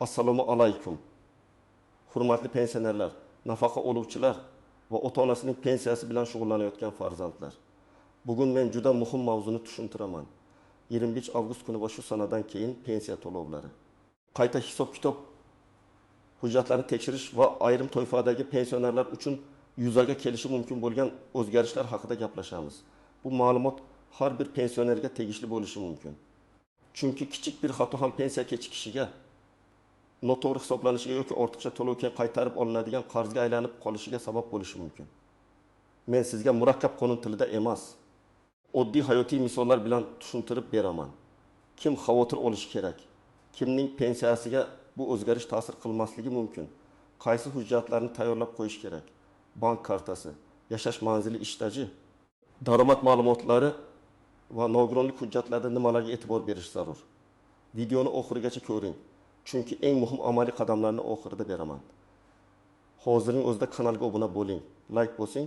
Assalomu alaykum. Hurmatli pensionerlar, nafaqa oluvchilar va ota-onasining pensiyasi bilan shug'ullanayotgan farzandlar. Bugun men juda muhim mavzuni tushuntiraman. 25 avgust kuni va shu sanadan keyin pensiya to'lovlari. Qayta hisob-kitob hujjatlarni tekshirish va ayrim toifadagi pensionerlar uchun yuzaga kelishi mumkin bo'lgan o'zgarishlar haqida gaplashamiz. Bu ma'lumot har bir pensionerga tegishli bo'lishi mumkin. Chunki kichik bir xato ham pensiya kechikishiga, noto'g'ri hisoblanishiga yoki ortiqcha to'lov keyin qaytarib olinadigan qarzga aylanib qolishiga sabab bo'lishi mumkin. Men sizga murakkab qonun tilida emas, oddiy hayotiy misollar bilan tushuntirib beraman. Kim xavotir olishi kerak? Kimning pensiyasiga bu o'zgarish ta'sir qilmasligi mumkin? Qaysi hujjatlarni tayyorlab qo'yish kerak? Bank kartasi, yashash manzili ishtaji, daromad ma'lumotlari va nogironlik hujjatlarida nimalarga e'tibor berish zarur? Videoni oxirigacha ko'ring. Chunki eng muhim amaliy qadamlarni oxirida beraman. Hozirning o'zida kanalga obuna bo'ling, like bosing.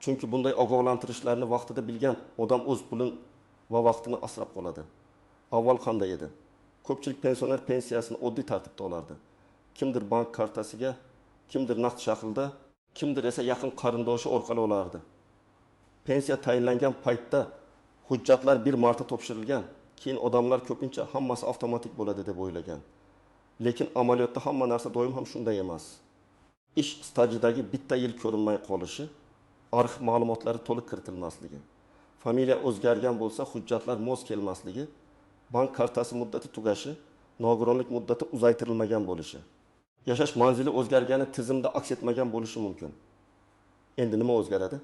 Chunki bunday ogohlantirishlarni vaqtida bilgan odam o'z pulini va vaqtini asrab qoladi. Avval qanday edi? Ko'pchilik pensioner pensiyasini oddiy tartibda olardi. Kimdir bank kartasiga, kimdir naqd shaklda, kimdir esa yaqin qarindoshi orqali olardi. Pensiya tayinlangan paytda hujjatlar bir marta topshirilgan, keyin odamlar ko'pincha hammasi avtomatik bo'ladi deb o'ylagan. Lekin amaliyotda hamma narsa doim ham shunday emas. Ish stajidagi bitta yil ko'rinmay qolishi, arxiv ma'lumotlari to'liq kiritilmasligi, familiya o'zgargan bo'lsa hujjatlar mos kelmasligi, bank kartasi muddati tugashi, nogironlik muddati uzaytirilmagan bo'lishi, yashash manzili o'zgargani tizimda aks etmagan bo'lishi mumkin. Endi nima o'zgaradi?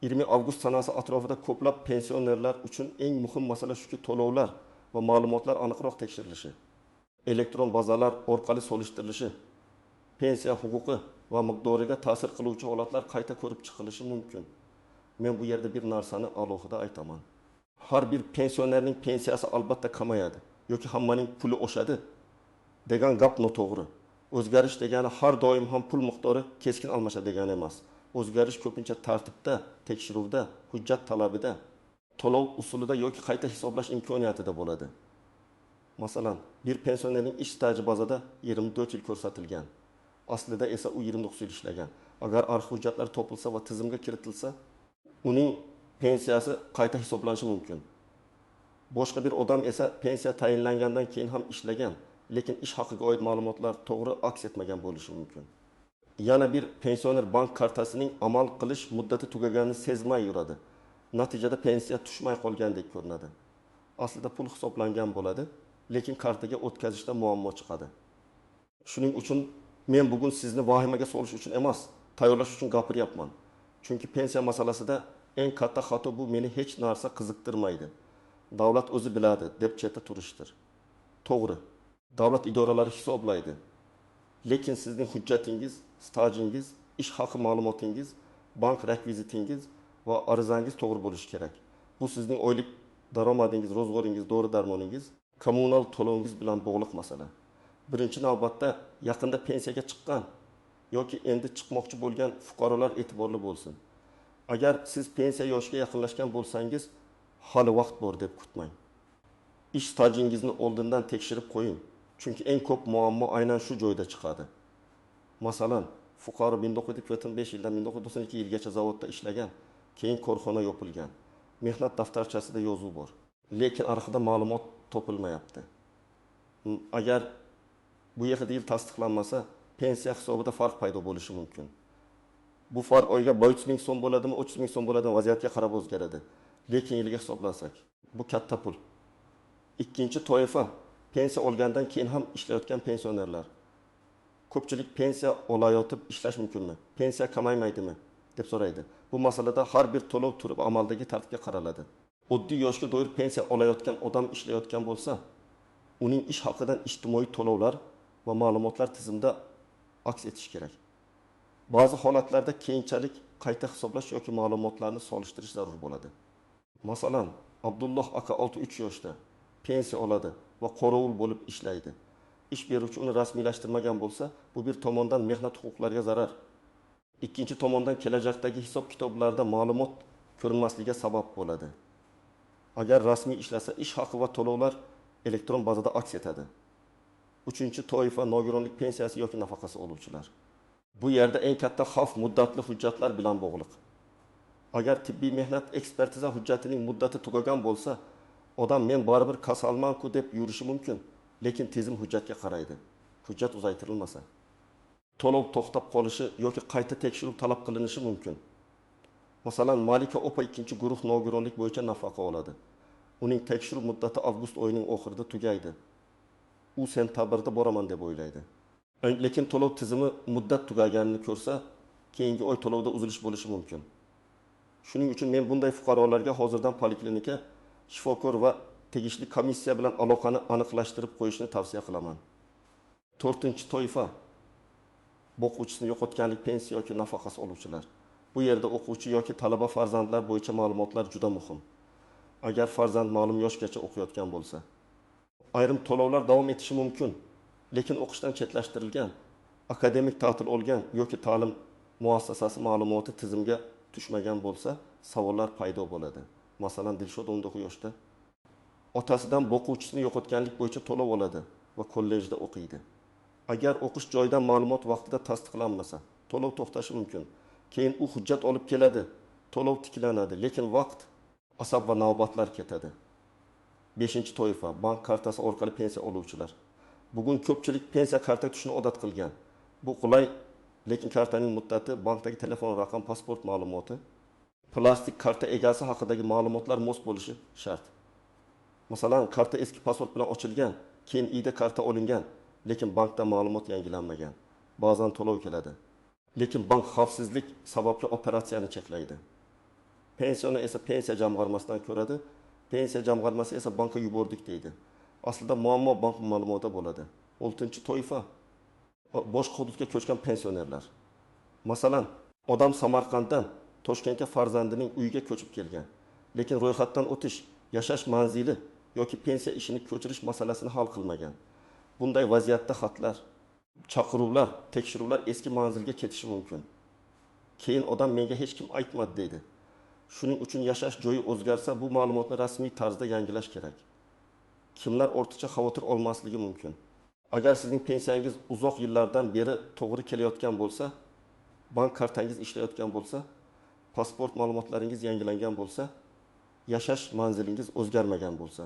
20 avgust sanasi atrofida ko'plab pensionerlar uchun eng muhim masala shuki, to'lovlar va ma'lumotlar aniqroq tekshirilishi, elektron bazalar orqali solishtirilishi, pensiya huquqi va miqdoriga ta'sir qiluvchi holatlar qayta ko'rib chiqilishi mumkin. Men bu yerda bir narsani alohida aytaman. Har bir pensionerning pensiyasi albatta kamayadi yoki hammaning puli oshadi degan gap noto'g'ri. O'zgarish degani har doim ham pul miqdori keskin almashadi degani emas. O'zgarish ko'pincha tartibda, tekshiruvda, hujjat talabida, to'lov usulida yoki qayta hisoblash imkoniyatida bo'ladi. Masalan, bir pensionerning ish staji bazada 24 yil ko'rsatilgan. Aslida esa u 29 yil ishlagan. Agar arxiv hujjatlar topilsa va tizimga kiritilsa, uning pensiyasi qayta hisoblanishi mumkin. Boshqa bir odam esa pensiya tayinlangandan keyin ham ishlagan, lekin ish haqiga oid ma'lumotlar to'g'ri aks etmagan bo'lishi mumkin. Yana bir pensioner bank kartasining amal qilish muddati tugaganini sezmay yuradi. Natijada pensiya tushmay qolgandek ko'rinadi. Aslida pul hisoblangan bo'ladi, lekin kartaga o'tkazishda muammo chiqadi. Shuning uchun men bugun sizni vahimaga solish uchun emas, tayyorlash uchun gapiryapman. Chunki pensiya masalasida eng katta xato bu meni hech narsa qiziqtirmaydi. Davlat o'zi biladi deb chetda turishdir. To'g'ri, davlat idoralari hisoblaydi. Lekin sizning hujjatingiz, stajingiz, ish haqi ma'lumotingiz, bank rekvizitingiz va arizangiz to'g'ri bo'lishi kerak. Bu sizning oylik daromadingiz, ro'zg'oringiz, dori-darmoningiz, kommunal to'lovingiz bilan bog'liq masala. Birinchi navbatda yaqinda pensiyaga chiqqan yoki endi chiqmoqchi bo'lgan fuqarolar e'tiborli bo'lsin. Agar siz pensiya yoshiga yaqinlashgan bo'lsangiz, hali vaqt bor deb kutmang. Ish stajingizni oldindan tekshirib qo'ying. Chunki eng ko'p muammo aynan shu joyda chiqadi. Masalan, fuqaro 1995 yildan 1992 yilgacha zavodda ishlagan, keyin korxona yopilgan. Mehnat daftarchasida yozuv bor, lekin arxivda ma'lumot topilmayapti. Agar bu yerda yil tasdiqlanmasa, pensiya hisobida farq paydo bo'lishi mumkin. Bu farq oyga 500 ming so'm bo'ladimi, 300 ming so'm bo'ladimi, vaziyatga qarab o'zgaradi. Lekin yilga hisoblasak, bu katta pul. Ikkinchi toifa pensiya olgandan keyin ham ishlayotgan pensionerlar. Ko'pchilik pensiya olayotib ishlash mumkinmi? Pensiya kamaymaydimi deb so'raydi. Bu masalada har bir to'lov turi amaldagi tartibga qaraladi. Oddiy yoshga doir pensiya olayotgan odam ishlayotgan bo'lsa, uning ish haqidan ijtimoiy to'lovlar va ma'lumotlar tizimda aks etishi kerak. Ba'zi holatlarda keyinchalik qayta hisoblash yoki ma'lumotlarni solishtirish zarur bo'ladi. Masalan, Abdulloh aka 63 yoshda pensiya oladi va qorovul bo'lib ishlaydi. Ish beruvchi uni rasmiylashtirmagan bo'lsa, bu bir tomondan mehnat huquqlariga zarar. Ikkinchi tomondan kelajakdagi hisob-kitoblarda ma'lumot ko'rinmasligiga sabab bo'ladi. Agar rasmiy ishlasa, ish haqi va to'lovlar elektron bazada aks etadi. Uchinchi toifa nogironlik pensiyasi yoki nafaqasi oluvchilar. Bu yerda eng katta xavf muddatli hujjatlar bilan bog'liq. Agar tibbiy mehnat ekspertiza hujjatining muddati tugagan bo'lsa, odam men baribir kasalman-ku deb yurishi mumkin, lekin tizim hujjatga qaraydi. Hujjat uzaytirilmasa, to'lov to'xtab qolishi yoki qayta tekshiruv talab qilinishi mumkin. Masalan, Malika opa 2-guruh nogironlik bo'yicha nafaqa oladi. Uning tekshiruv muddati avgust oyining oxirida tugaydi. U sentabrda boraman deb o'ylaydi. Lekin to'lov tizimi muddat tugaganini ko'rsa, keyingi oy to'lovda uzilish bo'lishi mumkin. Shuning uchun men bunday fuqarolarga hozirdan poliklinika, shifokor va tegishli komissiya bilan aloqani aniqlashtirib qo'yishni tavsiya qilaman. 4-toifa o'quvchisini yo'qotganlik pensiya yoki nafaqasi oluvchilar. Bu yerda o'quvchi yoki talaba farzandlar bo'yicha ma'lumotlar juda muhim. Agar farzand ma'lum yoshgacha o'qiyotgan bo'lsa, ayrim to'lovlar davom etishi mumkin, lekin o'qishdan chetlashtirilgan, akademik ta'til olgan yoki ta'lim muassasasi ma'lumoti tizimga tushmagan bo'lsa, savollar paydo bo'ladi. Masalan, Dilshod 19 yoshda otasidan o'quvchisini yo'qotganlik bo'yicha to'lov oladi va kollejda o'qiydi. Agar o'qish joyidan ma'lumot vaqtida tasdiqlanmasa, to'lov to'xtashi mumkin. Keyin u hujjat olib keladi, to'lov tiklanadi, lekin vaqt, asab va navbatlar ketadi. 5-toifa bank kartasi orqali pensiya oluvchilar. Bugun ko'pchilik pensiya karta tutishni odat qilgan. Bu qulay, lekin kartaning muddati, bankdagi telefon raqam, pasport ma'lumoti, plastik karta egasi haqidagi ma'lumotlar mos bo'lishi shart. Masalan, karta eski pasport bilan ochilgan, keyin ID karta olingan, lekin bankda ma'lumot yangilanmagan. Ba'zan to'lov keladi. Lekin bank xavfsizlik sababli operatsiyani cheklaydi. Pensiyani esa pensiya jamg'armasidan ko'radi. Pensiya jamg'armasi esa bankka yubordik deydi. Aslida muammo bank ma'lumotida bo'ladi. 6-toifa boshqa hududga ko'chgan pensionerlar. Masalan, odam Samarqanddan Toshkentga farzandining uyiga ko'chib kelgan, lekin ro'yxatdan o'tish, yashash manzili yoki pensiya ishini ko'chirish masalasini hal qilmagan. Bunday vaziyatda xatlar, chaqiruvlar, tekshiruvlar eski manzilga ketishi mumkin. Keyin odam menga hech kim aytmadi deydi. Shuning uchun yashash joyi o'zgarsa, bu ma'lumotni rasmiy tarzda yangilash kerak. Kimlar ortiqcha xavotir olmasligi mumkin. Agar sizning pensiyangiz uzoq yillardan beri to'g'ri kelayotgan bo'lsa, bank kartangiz ishlayotgan bo'lsa, pasport ma'lumotlaringiz yangilangan bo'lsa, yashash manzilingiz o'zgarmagan bo'lsa,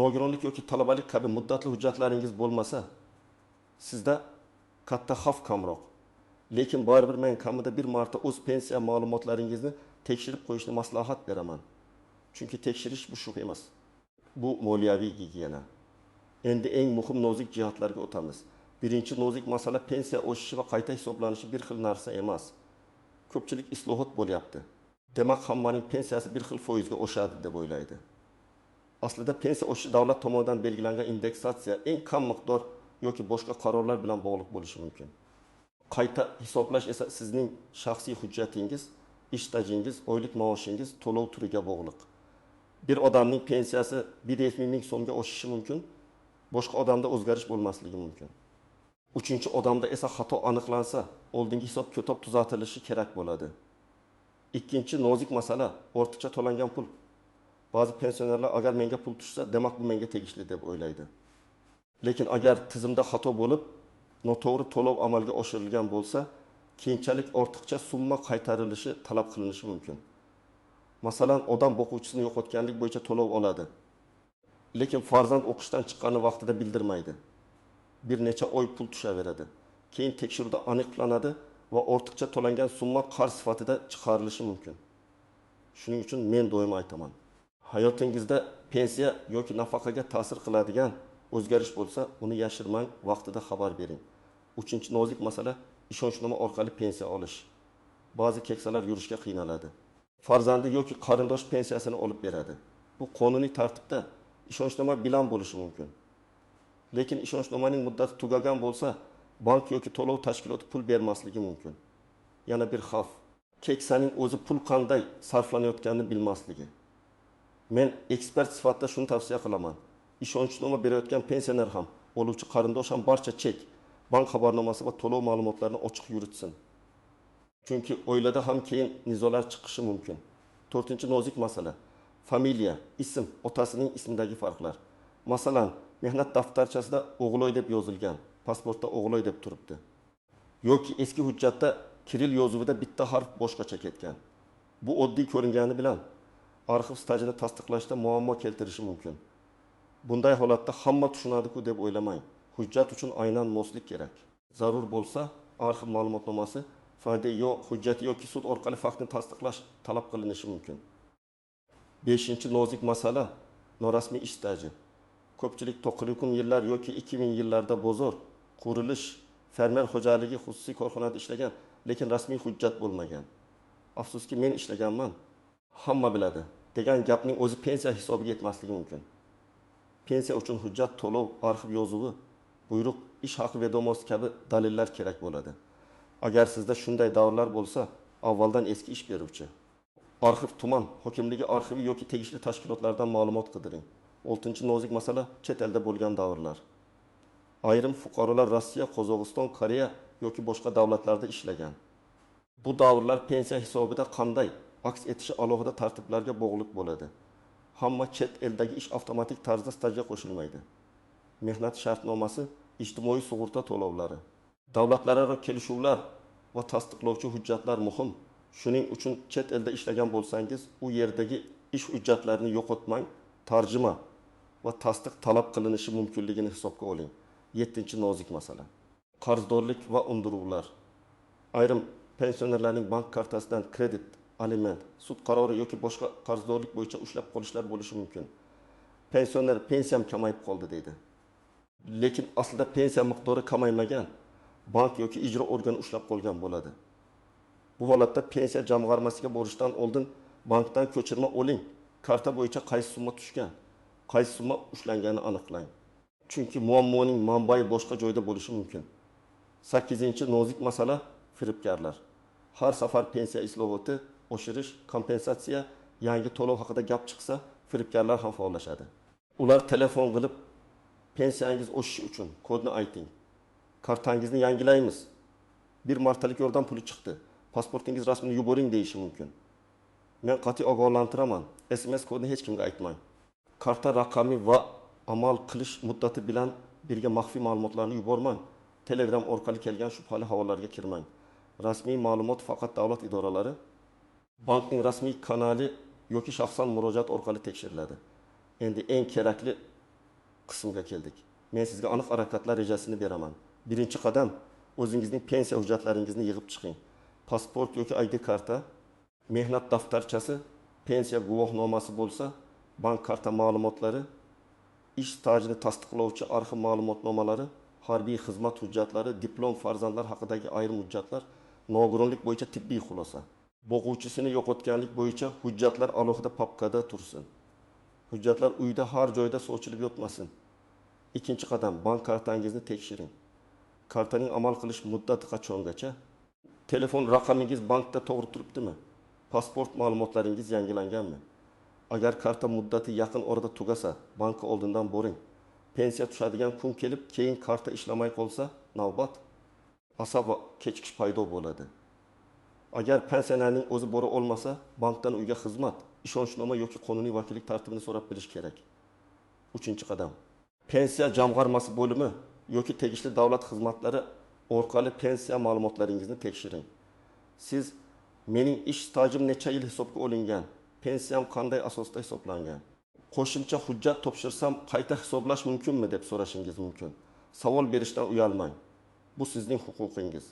nogironlik yoki talabalik kabi muddatli hujjatlaringiz bo'lmasa, sizda katta xavf kamroq. Lekin baribir men kamida bir marta o'z pensiya ma'lumotlaringizni tekshirib qo'yishni maslahat beraman. Chunki tekshirish bu shuh emas. Bu moliyaviy gigiyena. Endi eng muhim nozik jihatlarga o'tamiz. Birinchi nozik masala pensiya o'sishi va qayta hisoblanishi bir xil narsa emas. Ko'pchilik islohot bo'lyapti. Demak, hammaning pensiyasi bir xil foizga oshadi deb o'ylaydi. Aslida pensiya o'sishi davlat tomonidan belgilangan indeksatsiya eng kam miqdor yoki boshqa qarorlar bilan bog'liq bo'lishi mumkin. Qayta hisoblash esa sizning shaxsiy hujjatingiz, ish stajingiz, oylik maoshingiz, to'lov turiga bog'liq. Bir odamning pensiyasi 170 ming so'mga oshishi mumkin, boshqa odamda o'zgarish bo'lmasligi mumkin. Uchinchi odamda esa xato aniqlansa, oldingi hisob-kitob tuzatilishi kerak bo'ladi. Ikkinchi nozik masala ortiqcha to'langan pul. Ba'zi pensionerlar agar menga pul tushsa, demak bu menga tegishli deb o'ylaydi. Lekin agar tizimda xato bo'lib, noto'g'ri to'lov amalga oshirilgan bo'lsa, keyinchalik ortiqcha summa qaytarilishi talab qilinishi mumkin. Masalan, odam o'quvchisini yo'qotganlik bo'yicha to'lov oladi. Lekin farzand o'qishdan chiqqani vaqtida bildirmaydi. Bir necha oy pul tushaveradi. Keyin tekshiruvda aniqlanadi va ortiqcha to'langan summa qarz sifatida chiqarilishi mumkin. Shuning uchun men doim aytaman, hayotingizda pensiya yoki nafaqaga ta'sir qiladigan o'zgarish bo'lsa, uni yashirmang, vaqtida xabar bering. Uchinchi nozik masala ishonchnoma orqali pensiya olish. Ba'zi keksalar yurishga qiynaladi. Farzandi yoki qarindosh pensiyasini olib beradi. Bu qonuniy tartibda ishonchnoma bilan bo'lishi mumkin. Lekin ishonchnomaning muddati tugagan bo'lsa, bank yoki to'lov tashkiloti pul bermasligi mumkin. Yana bir xavf, keksaning o'zi pul qanday sarflanayotganini bilmasligi. Men ekspert sifatida shuni tavsiya qilaman. Ishonchnoma berayotgan pensioner ham, oluvchi qarindosh ham barcha chek, bank xabarnomasi va to'lov ma'lumotlarini ochiq yuritsin. Chunki oilada ham keyin nizolar chiqishi mumkin. 4-nozik masala, familiya, ism, otasining ismidagi farqlar. Masalan, mehnat daftarchasida O'g'loy deb yozilgan, pasportda O'g'loy deb turibdi. Yoki eski hujjatda Kiril yozuvida bitta harf boshqacha ketgan. Bu oddiy ko'ringani bilan arxiv stajini tasdiqlashda muammo keltirishi mumkin. Bunday holatda hamma tushunadi-ku deb o'ylamang. Hujjat uchun aynan moslik kerak. Zarur bo'lsa, arxiv ma'lumotnomasi foyda hujjat yoki sud orqali faktni tasdiqlash talab qilinishi mumkin. 5-nozik masala norasmiy ish staji. Ko'pchilik 90 yillar yoki 2000 yillarda bozor, qurilish, fermer xo'jaligi xususiy korxonada ishlagan, lekin rasmiy hujjat bo'lmagan. Afsuski men ishlaganman. Hamma biladi degan gapning o'zi pensiya hisobiga yetmasligi mumkin. Pensiya uchun hujjat to'lov, arxiv yozuvi, buyruq, ish haqi vedomosi kabi dalillar kerak bo'ladi. Agar sizda shunday davrlar bo'lsa, avvaldan eski ish beruvchi, arxiv tuman hokimligi arxivi yoki tegishli tashkilotlardan ma'lumot qidiring. 6-nozik masala chet elda bo'lgan davrlar. Ayrim fuqarolar Rossiya, Qozog'iston, Koreya yoki boshqa davlatlarda ishlagan. Bu davrlar pensiya hisobida qanday aks etishi alohida tartiblarga bog'liq bo'ladi. Hamma chet eldagi ish avtomatik tarzda stajga qo'shilmaydi. Mehnat shartnomasi, ijtimoiy sug'urta to'lovlari, davlatlararo kelishuvlar va tasdiqlovchi hujjatlar muhim. Shuning uchun chet elda ishlagan bo'lsangiz, u yerdagi ish hujjatlarini yo'qotmang, tarjima va tasdiq talab qilinishi mumkinligini hisobga oling. 7-nozik masala. Qarzdorlik va undiruvlar. Ayrim pensionerlarning bank kartasidan kredit, aliment, sud qarori yoki boshqa qarzdorlik bo'yicha ushlab qolishlar bo'lishi mumkin. Pensioner pensiyam kamayib qoldi deydi. Lekin aslida pensiya miqdori kamaymagan, bank yoki ijro organi ushlab qolgan bo'ladi. Bu holatda pensiya jamg'armasiga borishdan oldin bankdan ko'chirma oling. Karta bo'yicha qaysi summa tushgan, qaysi summa ushlangani aniqlang. Chunki muammoning manbai boshqa joyda bo'lishi mumkin. 8-nozik masala firibgarlar. Har safar pensiya islohoti, oshirish, kompensatsiya, yangi to'lov haqida gap chiqsa, firibgarlar ham faollashadi. Ular telefon qilib, pensiyangiz oshishi uchun kodni ayting. Kartangizni yangilaymiz. Bir martalik yordam puli chiqdi. Pasportingiz rasmini yuboring deyishi mumkin. Men qat'iy ogohlantiraman. SMS kodini hech kimga aytmang. Karta raqami va amal qilish muddati bilan birga maxfiy ma'lumotlarni yubormang. Telegram orqali kelgan shubhali havolarga kirmang. Rasmiy ma'lumot faqat davlat idoralari, bankning rasmiy kanali yoki shaxsan murojaat orqali tekshiriladi. Endi eng kerakli qismga keldik. Men sizga aniq harakatlar rejasini beraman. Birinchi qadam, o'zingizning pensiya hujjatlaringizni yig'ib chiqing. Pasport yoki ID karta, mehnat daftarchasi, pensiya guvohnomasi bo'lsa, bank karta ma'lumotlari, ish stajini tasdiqlovchi arxiv ma'lumotnomalari, harbiy xizmat hujjatlari, diplom, farzandlar haqidagi ayrim hujjatlar, nogironlik bo'yicha tibbiy xulosa. Boquvchisini yo'qotganlik bo'yicha hujjatlar alohida papkada tursin. Hujjatlar uyda har joyda sochilib yotmasin. Ikkinchi qadam, bank kartangizni tekshiring. Kartaning amal qilish muddati qachongacha? Telefon raqamingiz bankda to'g'ri turibdimi? Pasport ma'lumotlaringiz yangilanganmi? Agar karta muddati yaqin orada tugasa, bankka oldindan boring. Pensiya tushadigan kun kelib, keyin karta ishlamay qolsa, navbat asab va kechikish paydo bo'ladi. Agar pensionerning o'zi bora olmasa, bankdan uyga xizmat, ishonchnoma yoki qonuniy vakillik tartibini so'rab bilish kerak. 3-qadam. Pensiya jamg'armasi bo'limi yoki tegishli davlat xizmatlari orqali pensiya ma'lumotlaringizni tekshiring. Siz mening ish stajim necha yil hisobga olingan, pensiyam qanday asosda hisoblangan, qo'shimcha hujjat topshirsam qayta hisoblash mumkinmi deb so'rashingiz mumkin. Savol berishdan uyalmang. Bu sizning huquqingiz.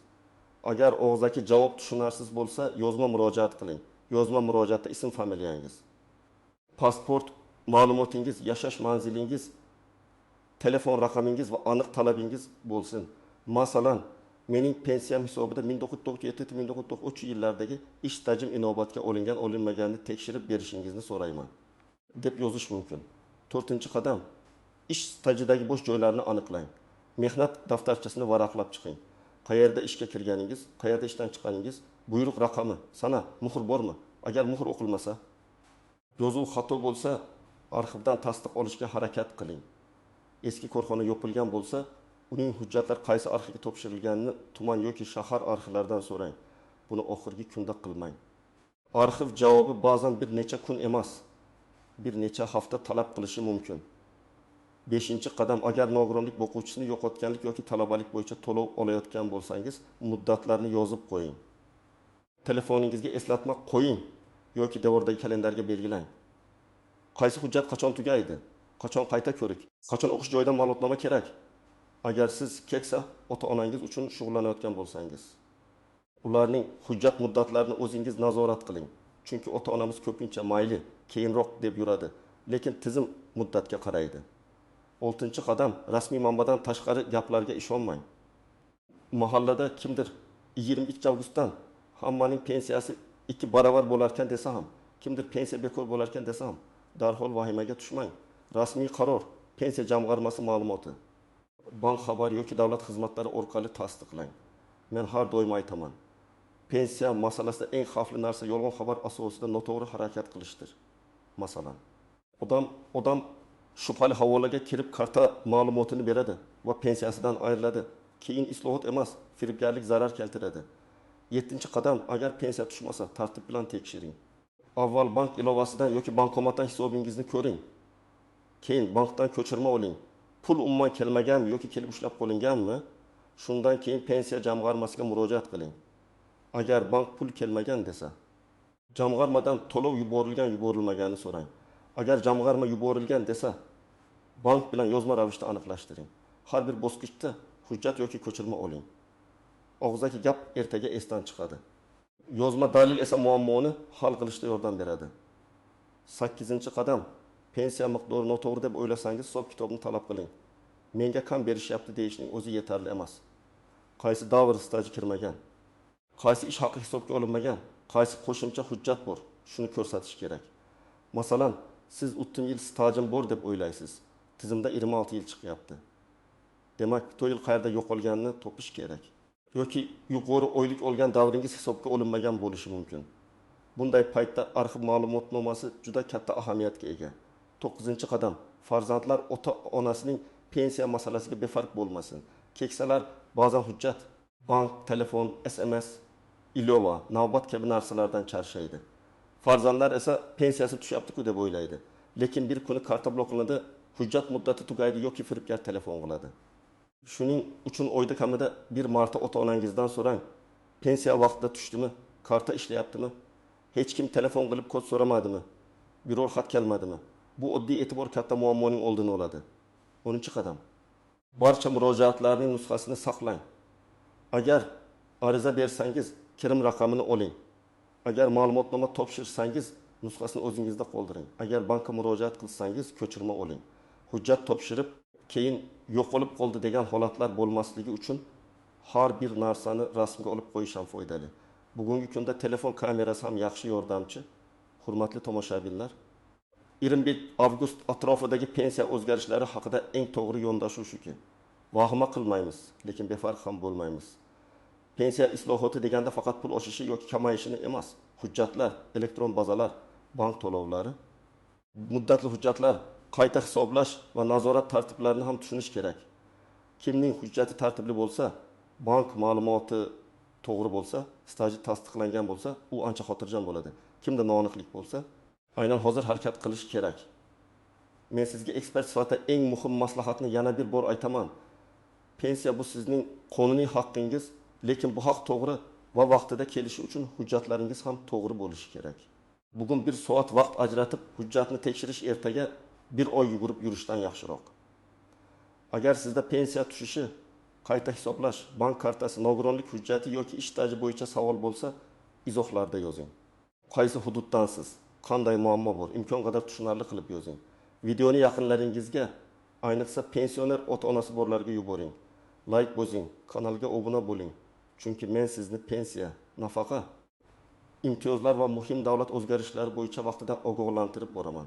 Agar og'zaki javob tushunarsiz bo'lsa, yozma murojaat qiling. Yozma murojaatda ism familiyangiz, pasport ma'lumotingiz, yashash manzilingiz, telefon raqamingiz va aniq talabingiz bo'lsin. Masalan, mening pensiyam hisobida 1997-1993 yillardagi ish stajim inobatga olingan, olinmaganini tekshirib berishingizni so'rayman deb yozish mumkin. 4-qadam, ish stajidagi bo'sh joylarni aniqlang. Mehnat daftarchasini varaqlab chiqing. Qayerda ishga kirganingiz, qayerda ishdan chiqqaningiz, buyruq raqami, sana, muhr bormi? Agar muhr o'qilmasa, yozuv xato bo'lsa, arxivdan tasdiq olishga harakat qiling. Eski korxona yopilgan bo'lsa, uning hujjatlar qaysi arxivga topshirilganini tuman yoki shahar arxivlaridan so'rang. Buni oxirgi kunda qilmang. Arxiv javobi ba'zan bir necha kun emas, bir necha hafta talab qilishi mumkin. Beshinchi qadam, agar nogironlik o'quvchisini yo'qotganlik yoki talabalik bo'yicha to'lov olayotgan bo'lsangiz, muddatlarni yozib qo'ying. Telefoningizga eslatma qo'ying yoki devordagi kalendarga belgilang. Qaysi hujjat qachon tugaydi? Qachon qayta ko'rik? Qachon o'qish joyidan ma'lumotnoma kerak? Agar siz keksa ota-onangiz uchun shug'ullanayotgan bo'lsangiz, ularning hujjat muddatlarini o'zingiz nazorat qiling. Chunki ota-onamiz ko'pincha mayli, keyinroq deb yuradi, lekin tizim muddatga qaraydi. 6-qadam, rasmiy manbadan tashqari gaplarga ishonmang. Mahallada kimdir 22 avgustdan hammaning pensiyasi 2 barobar bo'larkan desa ham, kimdir pensiya bekor bo'larkan desa ham, darhol vahimaga tushmang. Rasmiy qaror, pensiya jamg'armasi ma'lumoti, bank xabari yoki davlat xizmatlari orqali tasdiqlang. Men har doim aytaman, pensiya masalasida eng xavfli narsa yolg'on xabar asosida noto'g'ri harakat qilishdir. Masalan, odam shubhali havolaga kirib karta ma'lumotini beradi va pensiyasidan ayriladi. Keyin islohot emas, firibgarlik zarar keltiradi. 7-qadam, agar pensiya tushmasa, tartib bilan tekshiring. Avval bank ilovasidan yoki bankomatdan hisobingizni ko'ring. Keyin bankdan ko'chirma oling. Pul umuman kelmaganmi yoki kelib ushlab qo'linganmi? Shundan keyin pensiya jamg'armasiga murojaat qiling. Agar bank pul kelmagan desa, jamg'armadan to'lov yuborilmaganini so'rang. Agar jamg'arma yuborilgan desa, bank bilan yozma ravishda aniqlashtiring. Har bir bosqichda hujjat yoki ko'chirma oling. Og'zaki gap ertaga esdan chiqadi. Yozma dalil esa muammoni hal qilishda yordam beradi. 8-qadam, pensiya miqdori noto'g'ri deb o'ylasangiz, hisob kitobni talab qiling. Menga kam berishyapti deyishning o'zi yetarli emas. Qaysi davr staji kirmagan, qaysi ish haqi hisobga olinmagan, qaysi qo'shimcha hujjat bor, shuni ko'rsatish kerak. Masalan, siz 30 yil stajim bor deb o'ylaysiz. Tizimda 26 yil chiqyapti. Demak, 4 yil qayerda yo'qolganini topish kerak. Yoki yuqori oylik olgan davringiz hisobga olinmagan bo'lishi mumkin. Bunday paytda arxiv ma'lumotnomasi juda katta ahamiyatga ega. 9-qadam, farzandlar ota-onasining pensiya masalasiga befarq bo'lmasin. Keksalar ba'zan hujjat, bank, telefon, SMS, ilova, navbat kabi narsalardan charchaydi. Farzandlar esa pensiyasi tushyapti-ku deb o'ylaydi. Lekin bir kuni karta bloklanadi, hujjat muddati tugaydi yoki firibgar telefon qiladi. Shuning uchun oyda kamida bir marta ota-onangizdan so'rang. Pensiya vaqtida tushdimi? Karta ishlayaptimi? Hech kim telefon qilib kod so'ramadimi? Biror xat kelmadimi? Bu oddiy e'tibor katta muammoning oldini oladi. 10-qadam. Barcha murojaatlarning nusxasini saqlang. Agar ariza bersangiz, kirim raqamini oling. Agar ma'lumotnoma topshirsangiz, nusxasini o'zingizda qoldiring. Agar bankka murojaat qilsangiz, ko'chirma oling. Hujjat topshirib, keyin yo'qolib qoldi degan holatlar bo'lmasligi uchun har bir narsani rasmga olib qo'yish ham foydali. Bugungi kunda telefon kamerasi ham yaxshi yordamchi. Hurmatli tomoshabinlar, 21 avgust atrofidagi pensiya o'zgarishlari haqida eng to'g'ri yondashuv shuki, vahima qilmaymiz, lekin befarq ham bo'lmaymiz. Pensiya islohoti deganda faqat pul oshishi yoki kamayishini emas, hujjatlar, elektron bazalar, bank to'lovlari, muddatli hujjatlar, qayta hisoblash va nazorat tartiblarini ham tushunish kerak. Kimning hujjati tartibli bo'lsa, bank ma'lumoti to'g'ri bo'lsa, staji tasdiqlangan bo'lsa, u ancha xotirjam bo'ladi. Kimda noaniqlik bo'lsa, aynan hozir harakat qilish kerak. Men sizga ekspert sifatida eng muhim maslahatni yana bir bor aytaman. Pensiya bu sizning qonuniy haqqingiz, lekin bu haq to'g'ri va vaqtida kelishi uchun hujjatlaringiz ham to'g'ri bo'lishi kerak. Bugun 1 soat vaqt ajratib hujjatni tekshirish ertaga 1 oy yugurib yurishdan yaxshiroq. Agar sizda pensiya tushishi, qayta hisoblash, bank kartasi, nogironlik hujjati yoki ish staji bo'yicha savol bo'lsa, izohlarda yozing. Qaysi hududdansiz? Qanday muammo bor? Imkon qadar tushunarli qilib yozing. Videoni yaqinlaringizga, ayniqsa pensioner ota-onasi borlarga yuboring. Like bosing, kanalga obuna bo'ling. Chunki men sizni pensiya, nafaqa, imtiyozlar va muhim davlat o'zgarishlari bo'yicha vaqtida ogohlantirib boraman.